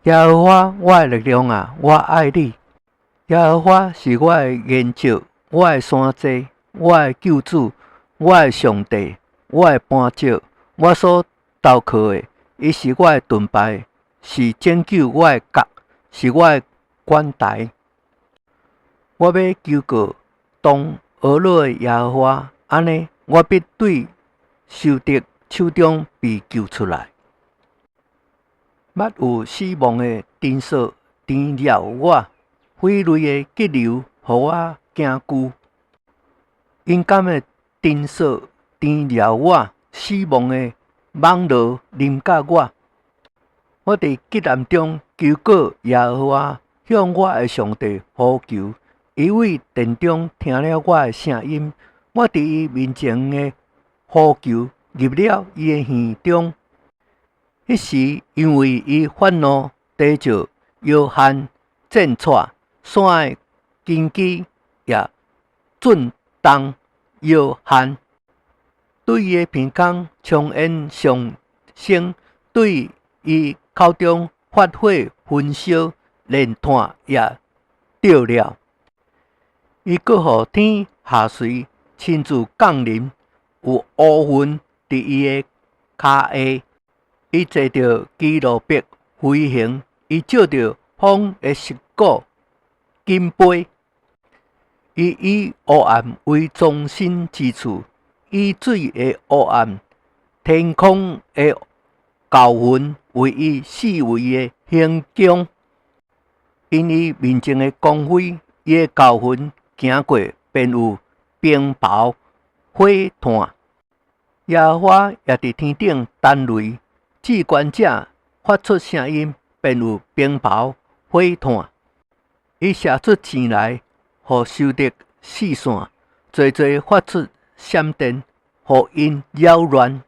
耶和华，我的力量啊，我爱你。耶和华是我的岩石，我的山寨，我的救主，我的上帝，我的磐石，我所投靠的。伊是我的盾牌，是拯救我的角，是我的管台。我要求告当俄落的耶和华，安尼我必对仇敌手中被救出来。捌有死亡的尘扫缠绕我，毁雷的激流，予我惊惧。阴间的尘扫缠绕我，死亡的网罗临甲我。我伫急难中求告耶和华，向我的上帝呼求。伊为殿中听了我的声音，我伫伊面前的呼求入了伊的耳中。迄时，因为伊愤怒地着摇撼震颤，山的根基也震动摇撼。对伊的鼻孔冲烟上升，对伊口中发火焚烧，连炭也着了。伊搁互天下垂，亲自降临，有乌云伫伊的骹下。伊坐着基路伯飞行，伊照着风的湿果金杯。伊以黑暗为中心之处，以水的黑暗、天空的高云为伊四围的行宫。因伊面前的光辉，伊的高云行过，便有冰雹、火炭。耶和华也伫天顶弹雷。至高者发出声音，便有冰雹、火炭。伊射出钱来，互仇敌四散，侪侪发出闪电，互因扰乱。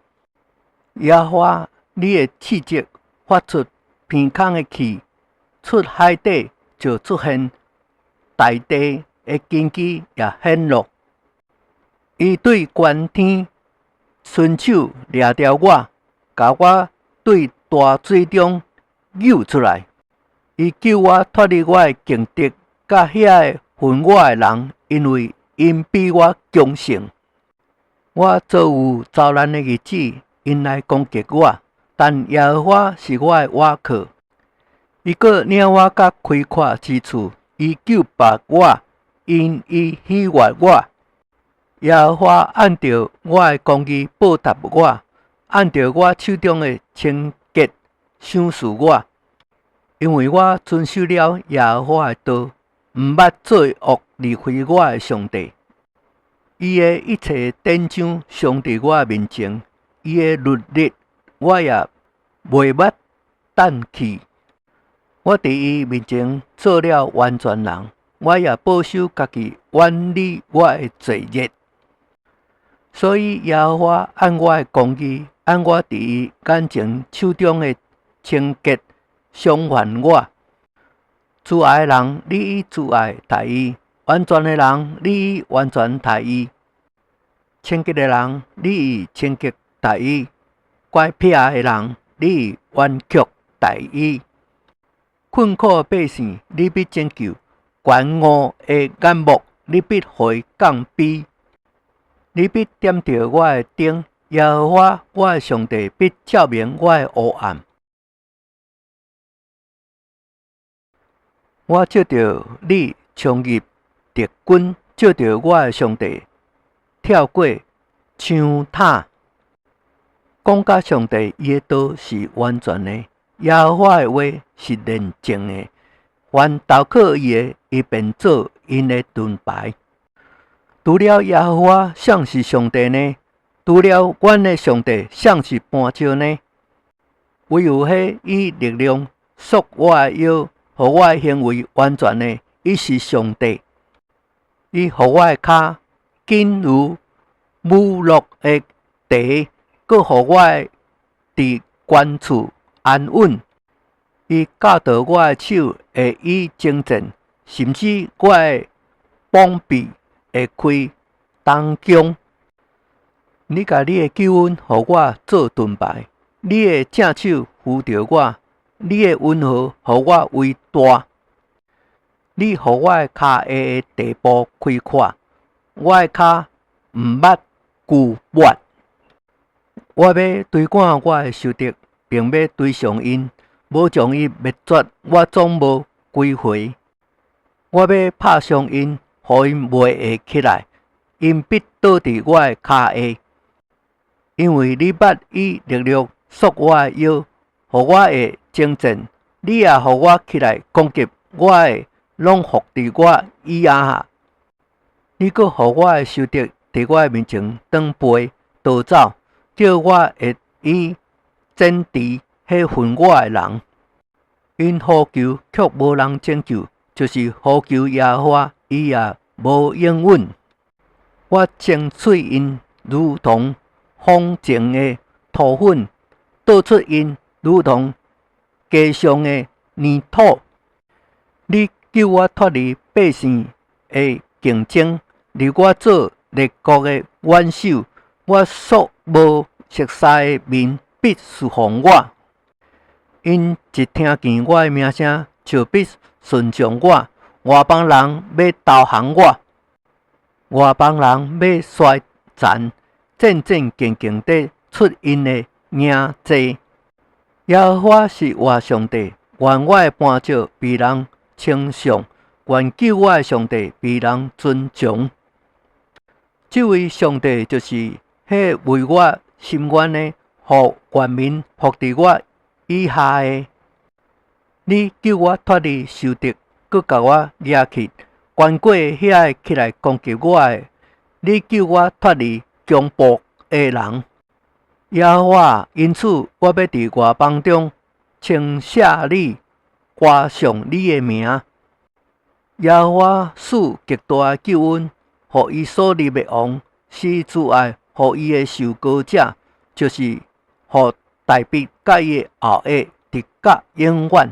耶和华，你的气质发出鼻孔的气，出海底就出现，大地的根基也显露。伊对悬天伸手掠着我，甲我对大水中游出来，伊救我脱离我的劲敌，甲遐个恨我的人，因为因比我强盛。我遭有遭难的日子，因来攻击我，但耶和华是我的倚靠。伊搁领我到开阔之处，伊救拔我，因伊喜悦我。耶和华按照我的公义报答我。按照我手中的清洁赏赐我，因为我遵守了耶和华的道，毋捌做恶离开我的上帝。伊的一切典章常伫我面前，伊的律例我也袂捌等去。我伫伊面前做了完全人，我也保守家己，远离我的罪孽。所以耶和华按我的公义，按我伫伊眼前手中的清洁赏还我。自爱的人，你以自爱待伊；完全的人，你以完全待伊；清洁的人，你以清洁待伊；乖僻的人，你以弯曲待伊。困苦的百姓，你必拯救；悬恶的眼目，你必互伊降卑。你必点着我的灯，耶和华我的上帝必照明我的黑暗。我借着你冲入敌军，借着我的上帝跳过枪塔。讲甲上帝伊的道是完全的，耶和华的话是认真的。凡投靠伊的，伊便做因的盾牌。除了耶和华，谁是上帝呢？除了阮的上帝，谁是磐石呢？唯有迄以力量束我的腰，互我的行为完全的，伊是上帝。伊互我的骹紧如母鹿的蹄，佮互我伫关处安稳。伊教导我的手会以精进，甚至我的膀臂会开东疆。你甲你的救恩，互我做盾牌；你的正手扶着我，你的温和，互我为大。你互我的骹下的地步开阔，我的骹毋捌舊抹。我要追赶我的仇敌，並要追上因，无將伊滅絕，我總無歸回。我要拍傷因，互因袂會起來，因必倒佇我的骹下。因為你捌以力量束我的腰，互我會征戰，你也互我起來攻擊，我會攏伏佇我椅仔下。你閣互我的仇敵佇我的面前轉背逃走，叫我會以戰敵迄恨我的人。因呼求卻無人拯救，就是呼求耶和華，伊也無應允。我爭取因如同風前的土粉，倒出因如同地上的泥土。你救我脫離百姓的競爭，立我做列國的元首。我所無熟悉的民必侍奉我，因一聽見我的名聲，就必順從我。外邦人要投降我，外邦人要衰殘，戰戰兢兢地出因的名字。耶和華是我上帝，願我的磐石被人稱頌，願救我的上帝被人尊崇。這位上帝就是迄為我心願的，互萬民伏佇我以下的。你救我脫離仇敵，閣甲我掠去，權貴遐個起來攻擊我的。你救我脫離強暴的人。耶和華，因此我要佇外邦中稱謝你，歌頌你的名。耶和華賜極大的救恩，互伊所立的王，施慈愛，互伊的受膏者，就是互大衛甲伊的後裔，直到永遠。